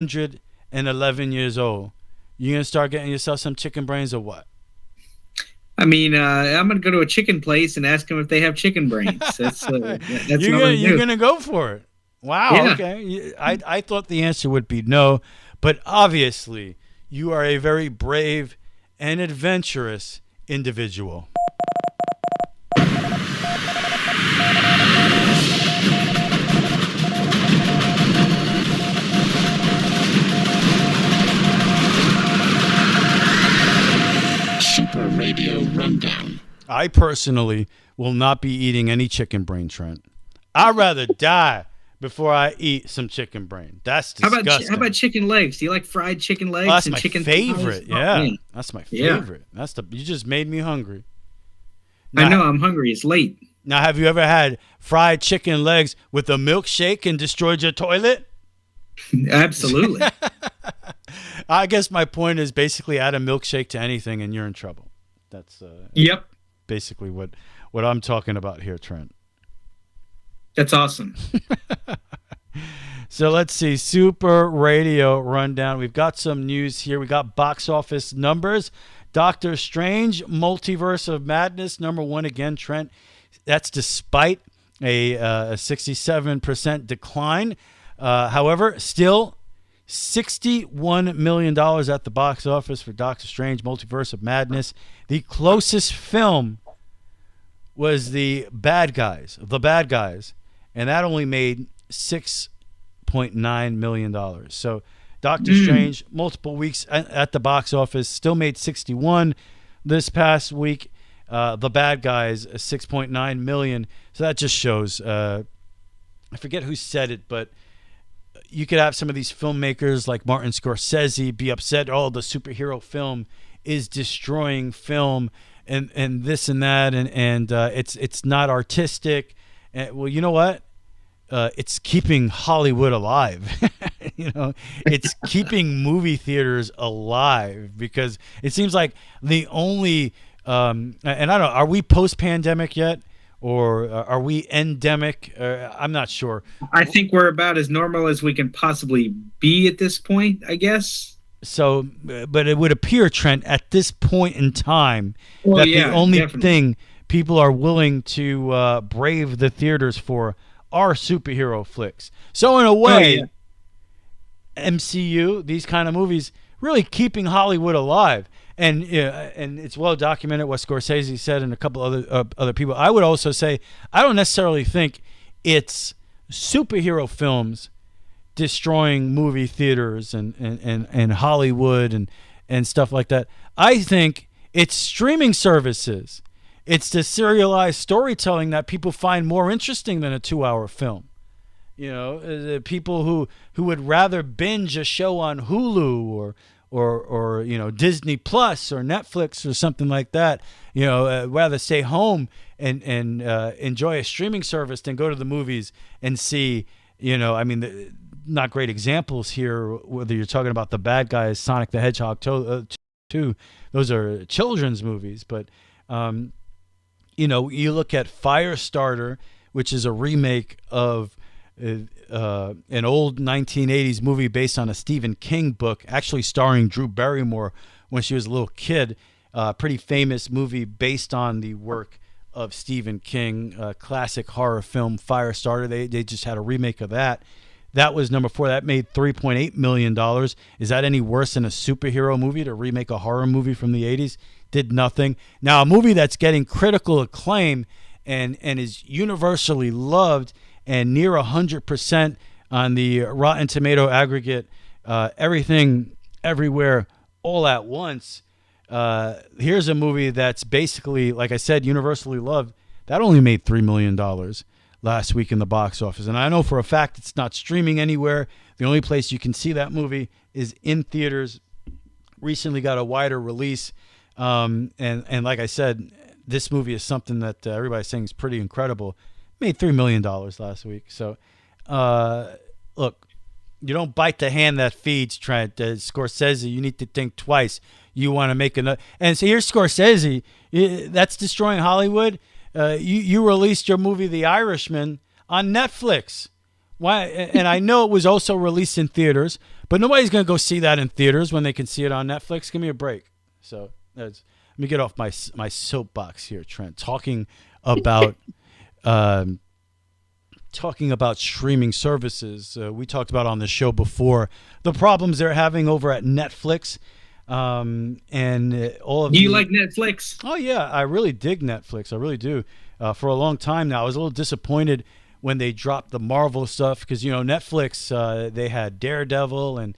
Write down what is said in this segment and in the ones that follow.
111 years old. You gonna start getting yourself some chicken brains or what? I mean, I'm gonna go to a chicken place and ask them if they have chicken brains. That's what I'm gonna You're do. gonna go for it. Wow. Yeah. Okay. I thought the answer would be no, but obviously you are a very brave and adventurous individual. Super Radio Rundown. I personally will not be eating any chicken brain, Trent. I'd rather die before I eat some chicken brain. That's disgusting. How about chicken legs? Do you like fried chicken legs Oh, that's and my chicken favorite. thighs? Oh, Yeah, man. that's my Yeah. favorite. You just made me hungry. I Now, know. I'm hungry. It's late. now, have you ever had fried chicken legs with a milkshake and destroyed your toilet? Absolutely. I guess my point is basically add a milkshake to anything and you're in trouble. That's Yep. basically what I'm talking about here, Trent. That's awesome. So let's see. Super Radio Rundown. We've got some news here. We got box office numbers. Doctor Strange, Multiverse of Madness, #1 again, Trent. That's despite a 67% decline. However, still $61 million at the box office for Doctor Strange, Multiverse of Madness. The closest film was The Bad Guys, and that only made $6.9 million. So Doctor Strange, multiple weeks at the box office, still made 61 this past week. The Bad Guys, 6.9 million. So that just shows, I forget who said it, but you could have some of these filmmakers like Martin Scorsese be upset, oh, the superhero film is destroying film and this and that, and it's not artistic. Well, you know what? It's keeping Hollywood alive. It's keeping movie theaters alive because it seems like the only and I don't know, are we post-pandemic yet? Or are we endemic? I'm not sure. I think we're about as normal as we can possibly be at this point, I guess. So, but it would appear, Trent, at this point in time, Well, that yeah, the only definitely. thing people are willing to brave the theaters for are superhero flicks. So, in a way, MCU, these kind of movies, really keeping Hollywood alive. And it's well documented what Scorsese said and a couple other people. I would also say I don't necessarily think it's superhero films destroying movie theaters and Hollywood and stuff like that. I think it's streaming services. It's the serialized storytelling that people find more interesting than a 2-hour film. The people who would rather binge a show on Hulu or Disney Plus or Netflix or something like that, rather stay home and enjoy a streaming service than go to the movies and see, not great examples here, whether you're talking about The Bad Guys, Sonic the Hedgehog 2, those are children's movies, but you look at Firestarter, which is a remake of an old 1980s movie based on a Stephen King book, actually starring Drew Barrymore when she was a little kid. Pretty famous movie based on the work of Stephen King, classic horror film Firestarter. They just had a remake of that. That was #4. That made $3.8 million. Is that any worse than a superhero movie to remake a horror movie from the 80s? Did nothing. Now, a movie that's getting critical acclaim and is universally loved and near 100% on the Rotten Tomato aggregate, Everything, Everywhere, All at Once. Here's a movie that's basically, like I said, universally loved. That only made $3 million last week in the box office. And I know for a fact it's not streaming anywhere. The only place you can see that movie is in theaters. Recently got a wider release. And like I said, this movie is something that everybody's saying is pretty incredible. Made $3 million last week. So, look, you don't bite the hand that feeds, Trent. Scorsese, you need to think twice. You want to make another. And so here's Scorsese. That's destroying Hollywood. You released your movie, The Irishman, on Netflix. Why? And I know it was also released in theaters, But nobody's going to go see that in theaters when they can see it on Netflix. Give me a break. So let me get off my soapbox here, Trent. Talking about streaming services. We talked about on the show before the problems they're having over at Netflix. And all of Do you like Netflix? Oh yeah, I really dig Netflix. I really do. For a long time now, I was a little disappointed when they dropped the Marvel stuff because Netflix they had Daredevil and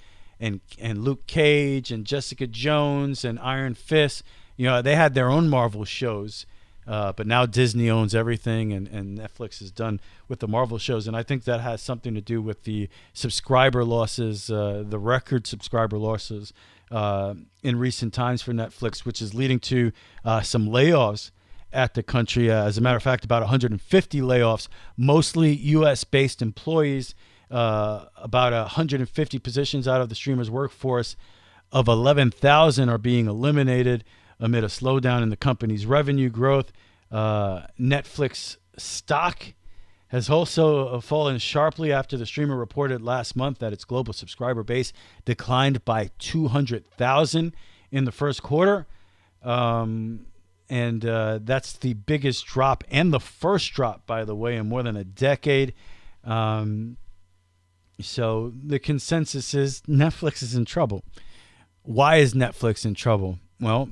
Luke Cage and Jessica Jones and Iron Fist. They had their own Marvel shows, but now Disney owns everything, and Netflix is done with the Marvel shows, and I think that has something to do with the subscriber losses, the record subscriber losses in recent times for Netflix, which is leading to some layoffs at the country. As a matter of fact, about 150 layoffs, mostly U.S.-based employees. About 150 positions out of the streamer's workforce of 11,000 are being eliminated amid a slowdown in the company's revenue growth. Netflix stock has also fallen sharply after the streamer reported last month that its global subscriber base declined by 200,000 in the first quarter. And that's the biggest drop and the first drop, by the way, in more than a decade. So the consensus is Netflix is in trouble. Why is Netflix in trouble? Well,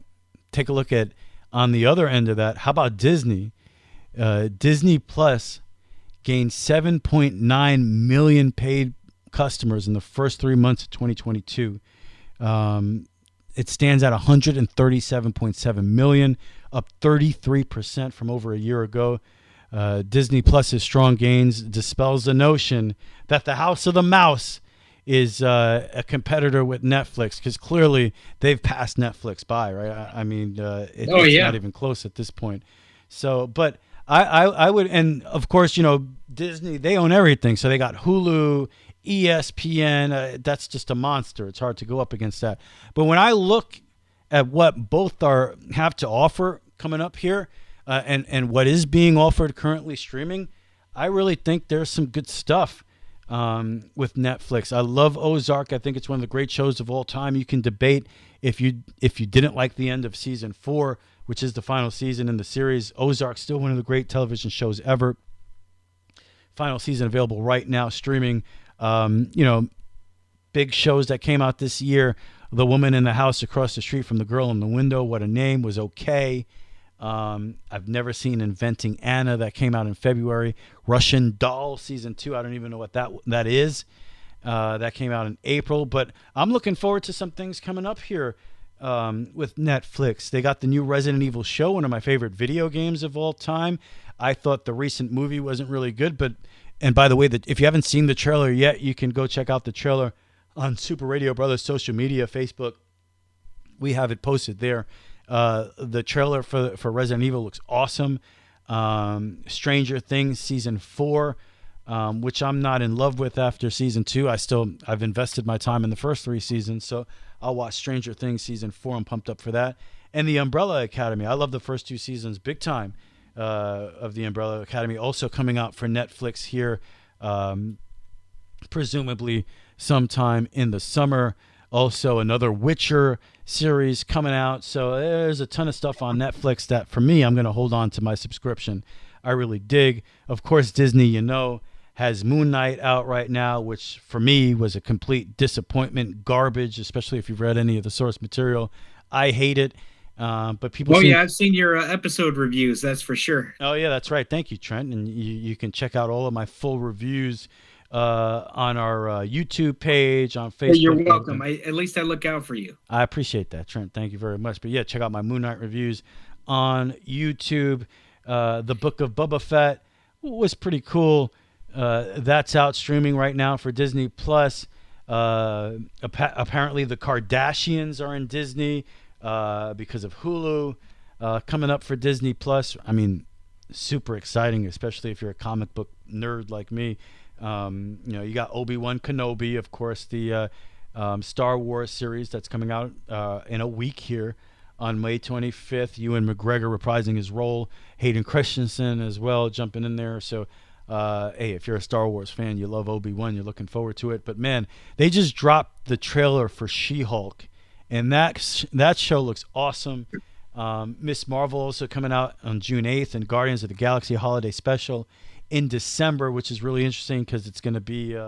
take a look at on the other end of that. How about Disney? Disney Plus gained 7.9 million paid customers in the first 3 months of 2022. It stands at 137.7 million, up 33% from over a year ago. Disney Plus's strong gains dispels the notion that the House of the Mouse is a competitor with Netflix, because clearly they've passed Netflix by, right? I mean, it's not even close at this point. So, but I would, and of course, Disney, they own everything. So they got Hulu, ESPN. That's just a monster. It's hard to go up against that. But when I look at what both have to offer coming up here, and what is being offered currently streaming, I really think there's some good stuff with Netflix. I love Ozark. I think it's one of the great shows of all time. You can debate if you didn't like the end of season 4, which is the final season in the series. Ozark's still one of the great television shows ever. Final season available right now streaming. Big shows that came out this year. The Woman in the House Across the Street from the Girl in the Window, What a Name, was okay. I've never seen Inventing Anna, that came out in February. Russian Doll season 2, I don't even know what that is. That came out in April, but I'm looking forward to some things coming up here with Netflix. They got the new Resident Evil show, one of my favorite video games of all time. I thought the recent movie wasn't really good, and by the way, if you haven't seen the trailer yet, you can go check out the trailer on Super Radio Brothers social media, Facebook. We have it posted there. The trailer for Resident Evil looks awesome. Stranger Things season 4, which I'm not in love with after season 2. I've invested my time in the first 3 seasons, so I'll watch Stranger Things season 4. I'm pumped up for that. And the Umbrella Academy. I love the first 2 seasons big time of the Umbrella Academy. Also coming out for Netflix here, presumably sometime in the summer. Also another Witcher series coming out. So there's a ton of stuff on Netflix that, for me, I'm going to hold on to my subscription. I really dig. Of course, Disney, has Moon Knight out right now, which for me was a complete disappointment, garbage, especially if you've read any of the source material. I hate it. But people. Oh, yeah, I've seen your episode reviews. That's for sure. Oh, yeah, that's right. Thank you, Trent. And you can check out all of my full reviews on our YouTube page, on Facebook. Well, you're welcome. At least I look out for you. I appreciate that, Trent. Thank you very much. But yeah, check out my Moon Knight reviews on YouTube. The Book of Boba Fett was pretty cool. That's out streaming right now for Disney Plus. Apparently the Kardashians are in Disney because of Hulu coming up for Disney Plus. I mean, super exciting, especially if you're a comic book nerd like me. You got Obi-Wan Kenobi, of course, the Star Wars series that's coming out in a week here on May 25th. Ewan McGregor reprising his role, Hayden Christensen as well jumping in there. So Hey, if you're a Star Wars fan, you love Obi-Wan, you're looking forward to it. But man, they just dropped the trailer for She-Hulk, and that show looks awesome. Miss Marvel also coming out on June 8th, and Guardians of the Galaxy Holiday Special in December, which is really interesting because it's going to be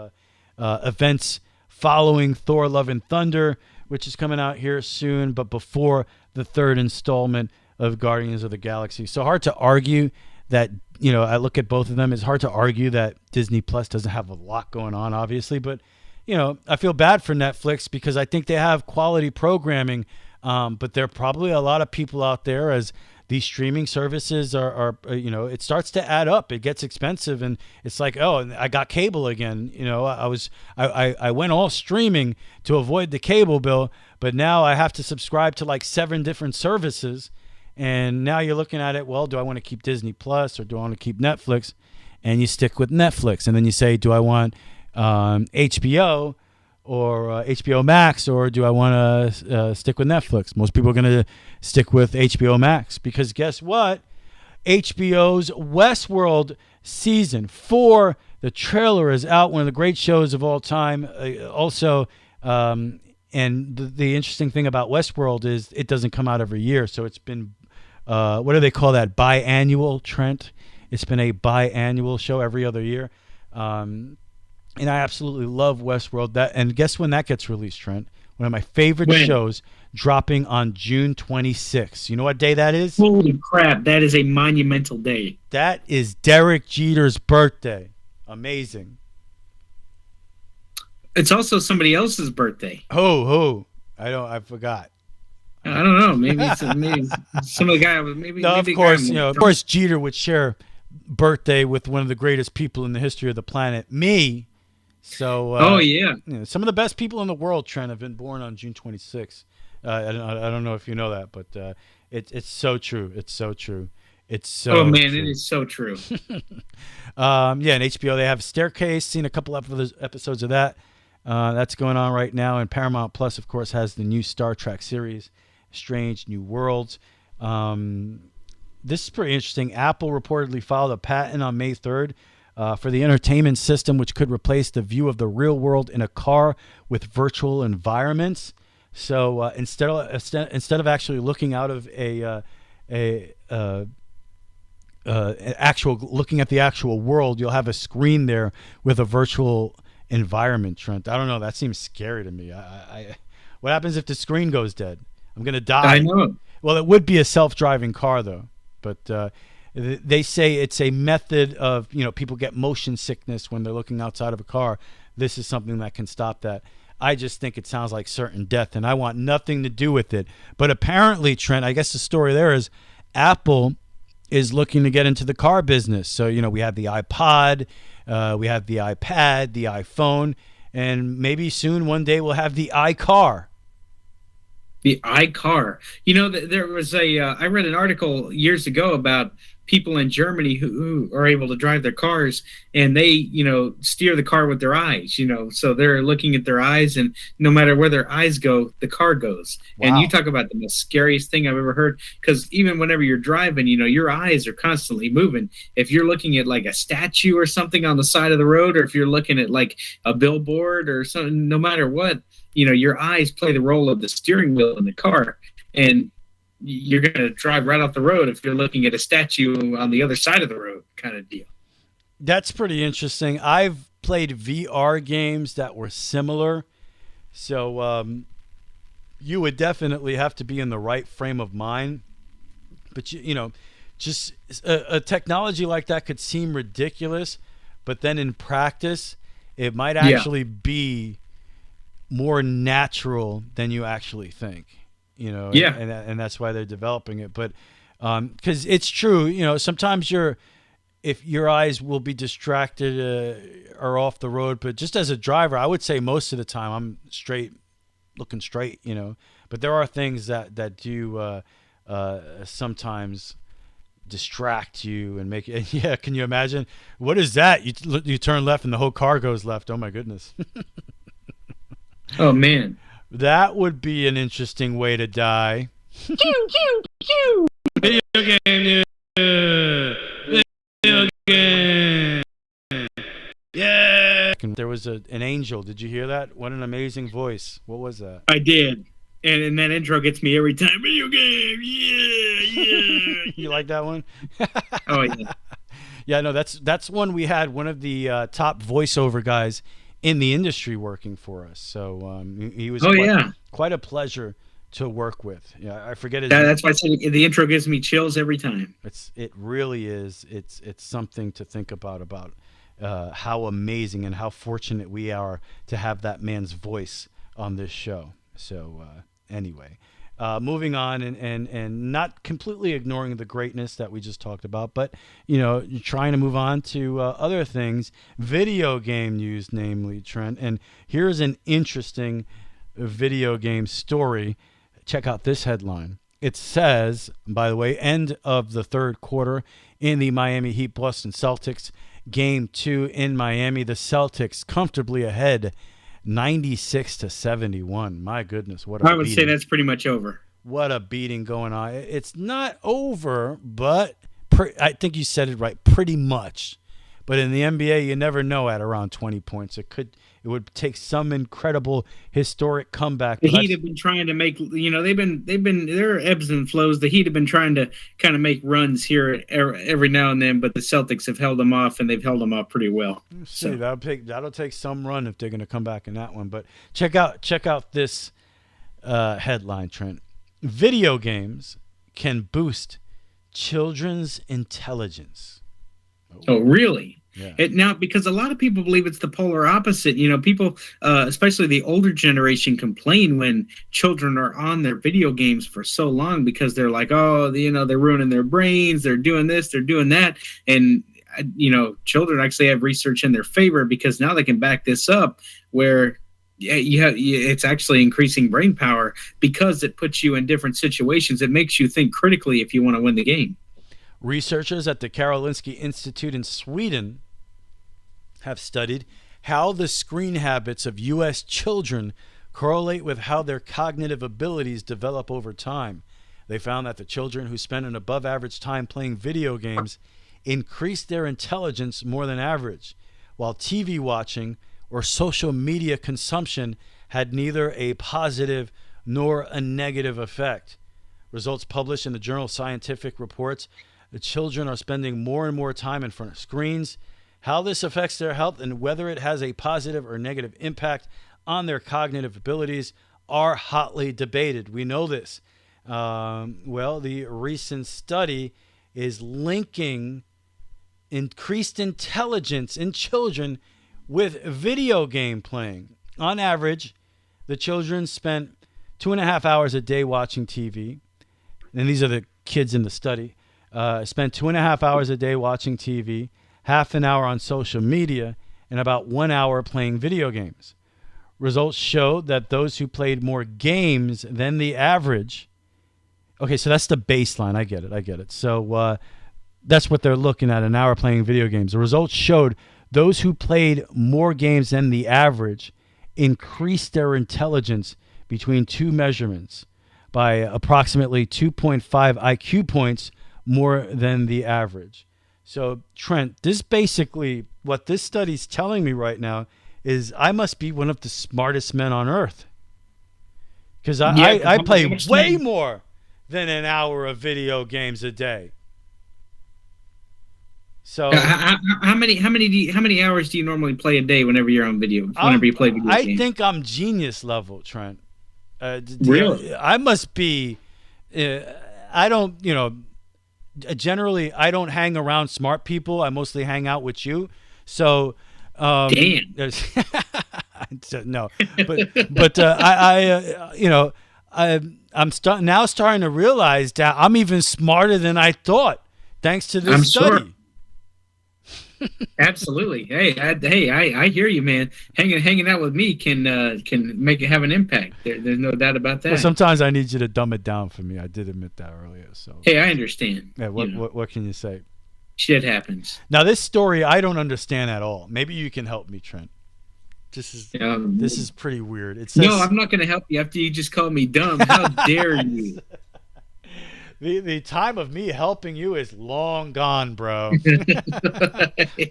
events following Thor: Love and Thunder, which is coming out here soon, but before the third installment of Guardians of the Galaxy. So hard to argue that, I look at both of them. It's hard to argue that Disney Plus doesn't have a lot going on, obviously, but I feel bad for Netflix because I think they have quality programming, but there are probably a lot of people out there, as these streaming services are it starts to add up. It gets expensive, and it's like, oh, I got cable again. I went all streaming to avoid the cable bill, but now I have to subscribe to like 7 different services. And now you're looking at it, well, do I want to keep Disney Plus or do I want to keep Netflix? And you stick with Netflix. And then you say, do I want HBO or HBO Max, or do I want to stick with Netflix? Most people are going to stick with HBO Max because guess what? HBO's Westworld Season 4, the trailer is out, one of the great shows of all time. And the interesting thing about Westworld is it doesn't come out every year. So it's been, what do they call that? Biannual, Trent. It's been a biannual show every other year. And I absolutely love Westworld. And guess when that gets released, Trent? One of my favorite shows, dropping on June 26th. You know what day that is? Holy crap, that is a monumental day. That is Derek Jeter's birthday. Amazing. It's also somebody else's birthday. Who? I forgot. I don't know. Maybe some of the guy was maybe. No, maybe of course, Jeter would share birthday with one of the greatest people in the history of the planet, me. So. Oh yeah. Some of the best people in the world, Trent, have been born on June 26th. I don't know if you know that, but it's so true. It's so true. It's so. Oh man, true. it is so true. And HBO, they have Staircase. Seen a couple episodes of that. That's going on right now, and Paramount Plus, of course, has the new Star Trek series, Strange New Worlds. This is pretty interesting. Apple reportedly filed a patent on May 3rd for the entertainment system, which could replace the view of the real world in a car with virtual environments. So instead of actually looking out of looking at the actual world, you'll have a screen there with a virtual environment, Trent. I don't know. That seems scary to me. What happens if the screen goes dead? I'm going to die. I know. Well, it would be a self-driving car, though. But they say it's a method of, people get motion sickness when they're looking outside of a car. This is something that can stop that. I just think it sounds like certain death, and I want nothing to do with it. But apparently, Trent, I guess the story there is Apple is looking to get into the car business. So, we have the iPod, we have the iPad, the iPhone, and maybe soon one day we'll have the iCar. The iCar. There was I read an article years ago about people in Germany who are able to drive their cars, and they, steer the car with their eyes, so they're looking at their eyes, and no matter where their eyes go, the car goes. Wow. And you talk about the most scariest thing I've ever heard, because even whenever you're driving, your eyes are constantly moving. If you're looking at like a statue or something on the side of the road, or if you're looking at like a billboard or something, no matter what, your eyes play the role of the steering wheel in the car, and you're going to drive right off the road if you're looking at a statue on the other side of the road, kind of deal. That's pretty interesting. I've played VR games that were similar. So you would definitely have to be in the right frame of mind. But, just a technology like that could seem ridiculous. But then in practice, it might actually be more natural than you actually think. And that's why they're developing it. But because it's true, sometimes if your eyes will be distracted or off the road. But just as a driver, I would say most of the time I'm looking straight. But there are things that do sometimes distract you and make it. Yeah, can you imagine? What is that? You turn left and the whole car goes left. Oh my goodness. Oh man. That would be an interesting way to die. Video game news. Video game. there was an angel. Did you hear that? What an amazing voice. What was that? I did. And that intro gets me every time. Video game, yeah. You like that one? Oh, yeah. Yeah, no, that's one we had one of the top voiceover guys in the industry working for us. So he was quite a pleasure to work with. Yeah, I forget his name. That's why I said the intro gives me chills every time. It really is. It's something to think about how amazing and how fortunate we are to have that man's voice on this show. So anyway, moving on and not completely ignoring the greatness that we just talked about, but you're trying to move on to other things, video game news, namely, Trent. And here's an interesting video game story. Check out this headline. It says, by the way, end of the third quarter in the Miami Heat Boston Celtics game 2 in Miami. The Celtics comfortably ahead 96-71. My goodness, what a beating. I would say that's pretty much over. What a beating going on. It's not over, but I think you said it right, pretty much. But in the NBA, you never know at around 20 points. It would take some incredible historic comeback. The Heat have been trying to make, they've been there are ebbs and flows. The Heat have been trying to kind of make runs here every now and then, but the Celtics have held them off, and they've held them off pretty well. So that'll take some run if they're going to come back in that one. But check out this headline, Trent. Video games can boost children's intelligence. Oh, really? Yeah. Now, because a lot of people believe it's the polar opposite. People, especially the older generation, complain when children are on their video games for so long because they're like, oh, they're ruining their brains. They're doing this, they're doing that. And, children actually have research in their favor because now they can back this up where it's actually increasing brain power because it puts you in different situations. It makes you think critically if you want to win the game. Researchers at the Karolinska Institute in Sweden have studied how the screen habits of U.S. children correlate with how their cognitive abilities develop over time. They found that the children who spent an above-average time playing video games increased their intelligence more than average, while TV watching or social media consumption had neither a positive nor a negative effect. Results published in the journal Scientific Reports. The children are spending more and more time in front of screens. How this affects their health and whether it has a positive or negative impact on their cognitive abilities are hotly debated. We know this. The recent study is linking increased intelligence in children with video game playing. On average, the children spent 2.5 hours a day watching TV. And these are the kids in the study. Spent 2.5 hours a day watching TV, half an hour on social media, and about 1 hour playing video games. Results showed that those who played more games than the average. Okay, so that's the baseline. I get it. So that's what they're looking at, an hour playing video games. The results showed those who played more games than the average increased their intelligence between two measurements by approximately 2.5 IQ points more than the average. So, Trent, this basically, what this study's telling me right now is I must be one of the smartest men on earth. Because I play way more than an hour of video games a day. So how many hours do you normally play a day whenever you're on video? Whenever you play video games? I think I'm genius level, Trent. Really? I must be. I don't. Generally, I don't hang around smart people. I mostly hang out with you. So. Damn. No, but I'm starting to realize that I'm even smarter than I thought, thanks to this study. Sure. Absolutely. Hey, I hear you, man. Hanging out with me can have an impact. There's no doubt about that. Well, sometimes I need you to dumb it down for me. I did admit that earlier. So hey, I understand. Yeah. What can you say? Shit happens. Now this story I don't understand at all. Maybe you can help me, Trent. This is pretty weird. It says, no, I'm not going to help you after you just called me dumb. How dare you? the time of me helping you is long gone, bro.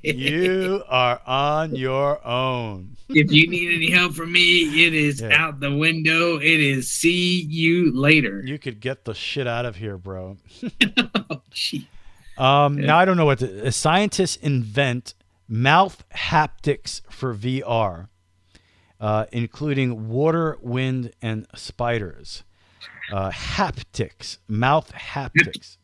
You are on your own. If you need any help from me, it is Yeah. out the window. It is see you later. You could get the shit out of here, bro. Oh, gee. Now I don't know what scientists invent mouth haptics for VR, including water, wind, and spiders. Haptics, mouth haptics.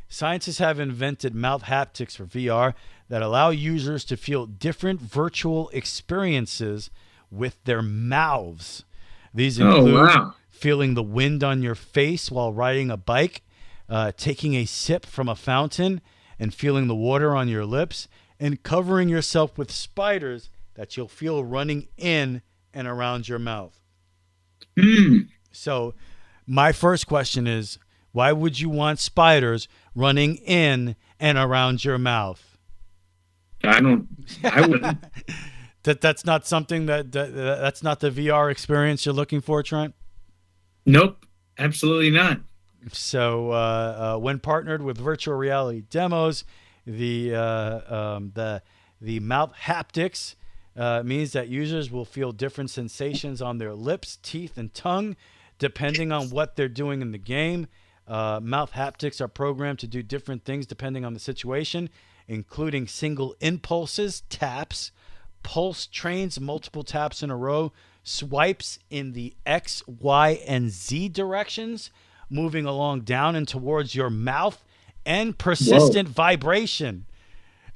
Scientists have invented mouth haptics for VR that allow users to feel different virtual experiences with their mouths. These include wow. feeling the wind on your face while riding a bike, taking a sip from a fountain and feeling the water on your lips, and covering yourself with spiders that you'll feel running in and around your mouth. So my first question is, why would you want spiders running in and around your mouth? I wouldn't. That's not something that's not the VR experience you're looking for, Trent? Nope. Absolutely not. So when partnered with virtual reality demos, the mouth haptics means that users will feel different sensations on their lips, teeth, and tongue, depending on what they're doing in the game. Mouth haptics are programmed to do different things depending on the situation, including single impulses, taps, pulse trains, multiple taps in a row, swipes in the X, Y, and Z directions, moving along down and towards your mouth, and persistent vibration.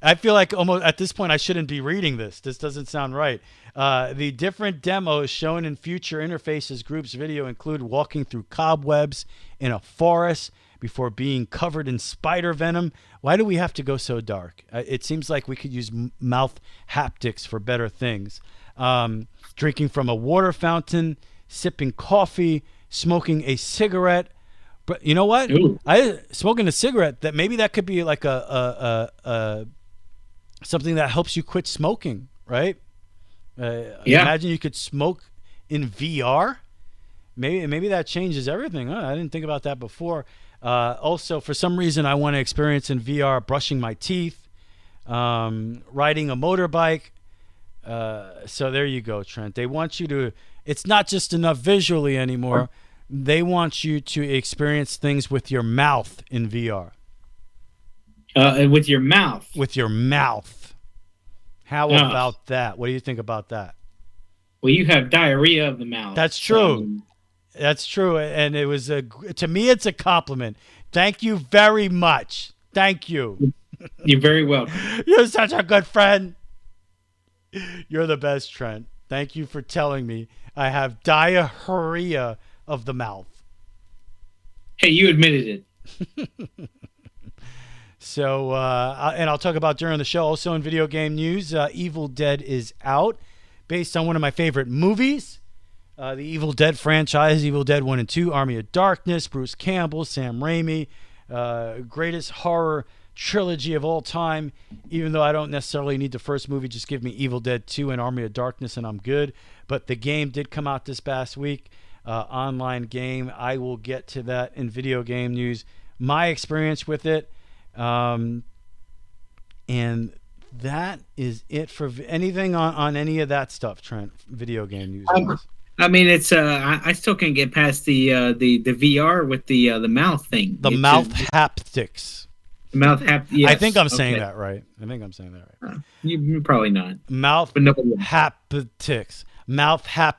I feel like almost at this point I shouldn't be reading this. This doesn't sound right. The different demos shown in future interfaces groups video include walking through cobwebs in a forest before being covered in spider venom. Why do we have to go so dark? It seems like we could use mouth haptics for better things. Drinking from a water fountain, sipping coffee, smoking a cigarette. But you know what? Smoking a cigarette, that maybe that could be like a something that helps you quit smoking, right? Imagine you could smoke in VR. Maybe that changes everything. I didn't think about that before. Also, for some reason, I want to experience in VR brushing my teeth, riding a motorbike. So there you go, Trent. They want you to. It's not just enough visually anymore. They want you to experience things with your mouth in VR. With your mouth. With your mouth. How about that? What do you think about that? Well, you have diarrhea of the mouth. That's true. That's true. And it was to me, it's a compliment. Thank you very much. Thank you. You're very welcome. You're such a good friend. You're the best, Trent. Thank you for telling me I have diarrhea of the mouth. Hey, you admitted it. So, and I'll talk about during the show. Also in video game news, Evil Dead is out, based on one of my favorite movies, the Evil Dead franchise, Evil Dead 1 and 2, Army of Darkness, Bruce Campbell, Sam Raimi, greatest horror trilogy of all time. Even though I don't necessarily need the first movie, just give me Evil Dead 2 and Army of Darkness and I'm good. But the game did come out this past week, online game. I will get to that in video game news. My experience with it. And that is it for anything on any of that stuff, Trent, video game news. I mean, it's I still can't get past the VR with the mouth thing. The mouth haptics. Mouth yes. I think I'm saying that right. You're probably not. Mouth but nobody haptics. Mouth haptics.